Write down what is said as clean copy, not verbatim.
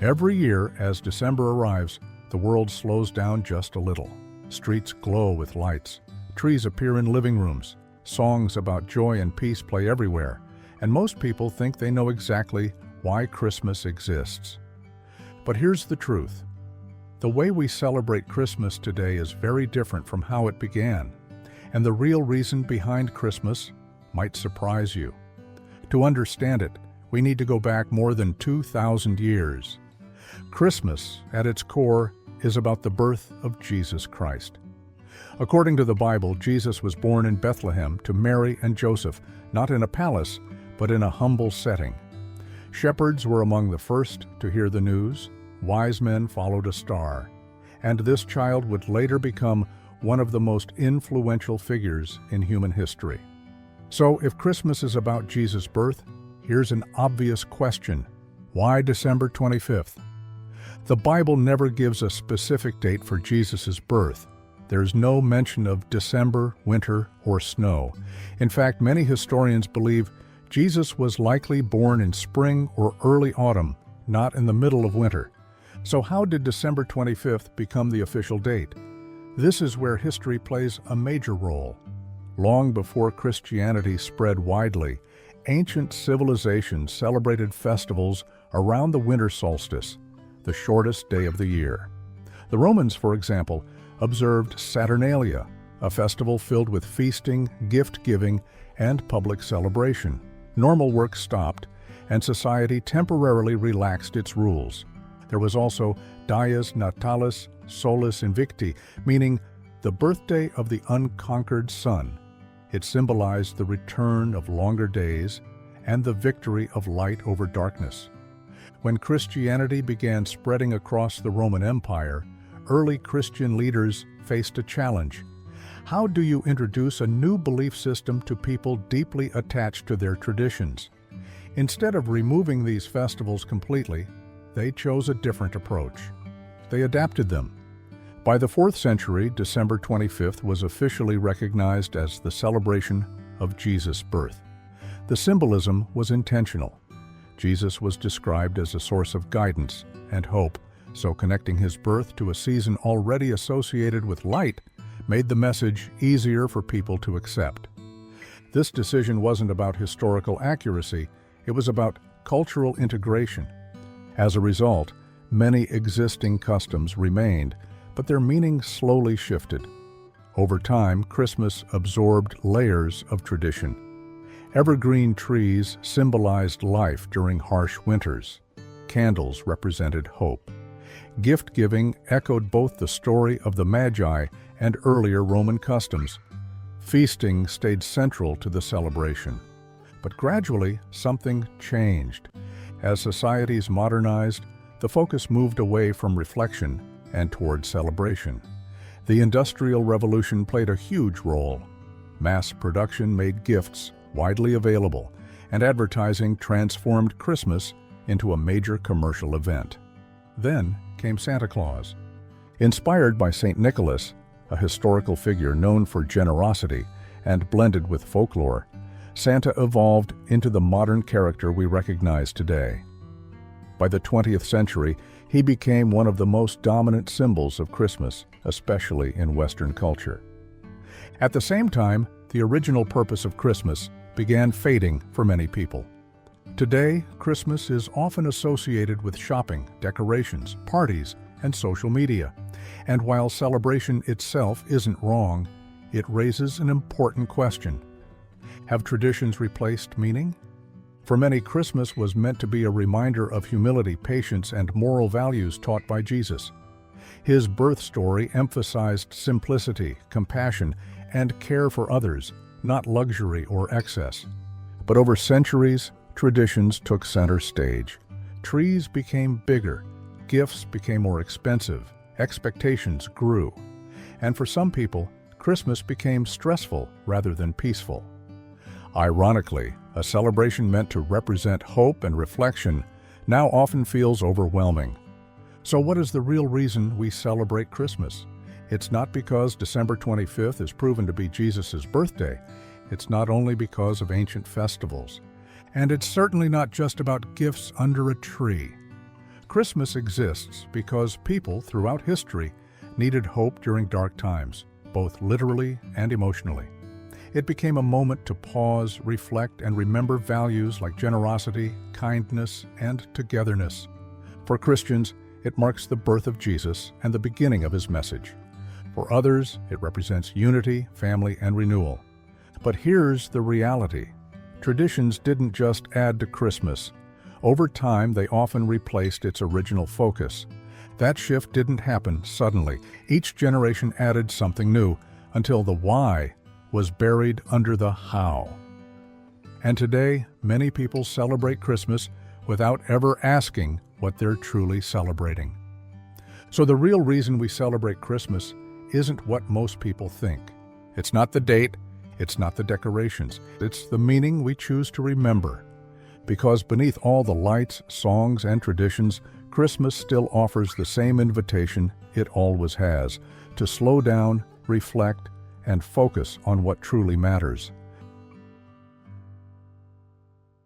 Every year, as December arrives, the world slows down just a little. Streets glow with lights. Trees appear in living rooms. Songs about joy and peace play everywhere. And most people think they know exactly why Christmas exists. But here's the truth. The way we celebrate Christmas today is very different from how it began. And the real reason behind Christmas might surprise you. To understand it, we need to go back more than 2,000 years. Christmas, at its core, is about the birth of Jesus Christ. According to the Bible, Jesus was born in Bethlehem to Mary and Joseph, not in a palace, but in a humble setting. Shepherds were among the first to hear the news. Wise men followed a star. And this child would later become one of the most influential figures in human history. So, if Christmas is about Jesus' birth, here's an obvious question. Why December 25th? The Bible never gives a specific date for Jesus' birth. There's no mention of December, winter, or snow. In fact, many historians believe Jesus was likely born in spring or early autumn, not in the middle of winter. So how did December 25th become the official date? This is where history plays a major role. Long before Christianity spread widely, ancient civilizations celebrated festivals around the winter solstice, the shortest day of the year. The Romans, for example, observed Saturnalia, a festival filled with feasting, gift-giving, and public celebration. Normal work stopped, and society temporarily relaxed its rules. There was also Dies Natalis Solis Invicti, meaning the birthday of the unconquered sun. It symbolized the return of longer days and the victory of light over darkness. When Christianity began spreading across the Roman Empire, early Christian leaders faced a challenge. How do you introduce a new belief system to people deeply attached to their traditions? Instead of removing these festivals completely, they chose a different approach. They adapted them. By the 4th century, December 25th was officially recognized as the celebration of Jesus' birth. The symbolism was intentional. Jesus was described as a source of guidance and hope, so connecting his birth to a season already associated with light made the message easier for people to accept. This decision wasn't about historical accuracy, it was about cultural integration. As a result, many existing customs remained, but their meaning slowly shifted. Over time, Christmas absorbed layers of tradition. Evergreen trees symbolized life during harsh winters. Candles represented hope. Gift-giving echoed both the story of the Magi and earlier Roman customs. Feasting stayed central to the celebration. But gradually, something changed. As societies modernized, the focus moved away from reflection and toward celebration. The Industrial Revolution played a huge role. Mass production made gifts widely available, and advertising transformed Christmas into a major commercial event. Then came Santa Claus. Inspired by St. Nicholas, a historical figure known for generosity and blended with folklore, Santa evolved into the modern character we recognize today. By the 20th century, he became one of the most dominant symbols of Christmas, especially in Western culture. At the same time, the original purpose of Christmas began fading for many people. Today, Christmas is often associated with shopping, decorations, parties, and social media. And while celebration itself isn't wrong, it raises an important question. Have traditions replaced meaning? For many, Christmas was meant to be a reminder of humility, patience, and moral values taught by Jesus. His birth story emphasized simplicity, compassion, and care for others, not luxury or excess. But over centuries, traditions took center stage. Trees became bigger, gifts became more expensive, expectations grew. And for some people, Christmas became stressful rather than peaceful. Ironically, a celebration meant to represent hope and reflection now often feels overwhelming. So what is the real reason we celebrate Christmas? It's not because December 25th is proven to be Jesus' birthday. It's not only because of ancient festivals. And it's certainly not just about gifts under a tree. Christmas exists because people throughout history needed hope during dark times, both literally and emotionally. It became a moment to pause, reflect, and remember values like generosity, kindness, and togetherness. For Christians, it marks the birth of Jesus and the beginning of his message. For others, it represents unity, family, and renewal. But here's the reality. Traditions didn't just add to Christmas. Over time, they often replaced its original focus. That shift didn't happen suddenly. Each generation added something new until the why was buried under the how. And today, many people celebrate Christmas without ever asking what they're truly celebrating. So the real reason we celebrate Christmas isn't what most people think. It's not the date, it's not the decorations, it's the meaning we choose to remember. Because beneath all the lights, songs, and traditions, Christmas still offers the same invitation it always has, to slow down, reflect, and focus on what truly matters.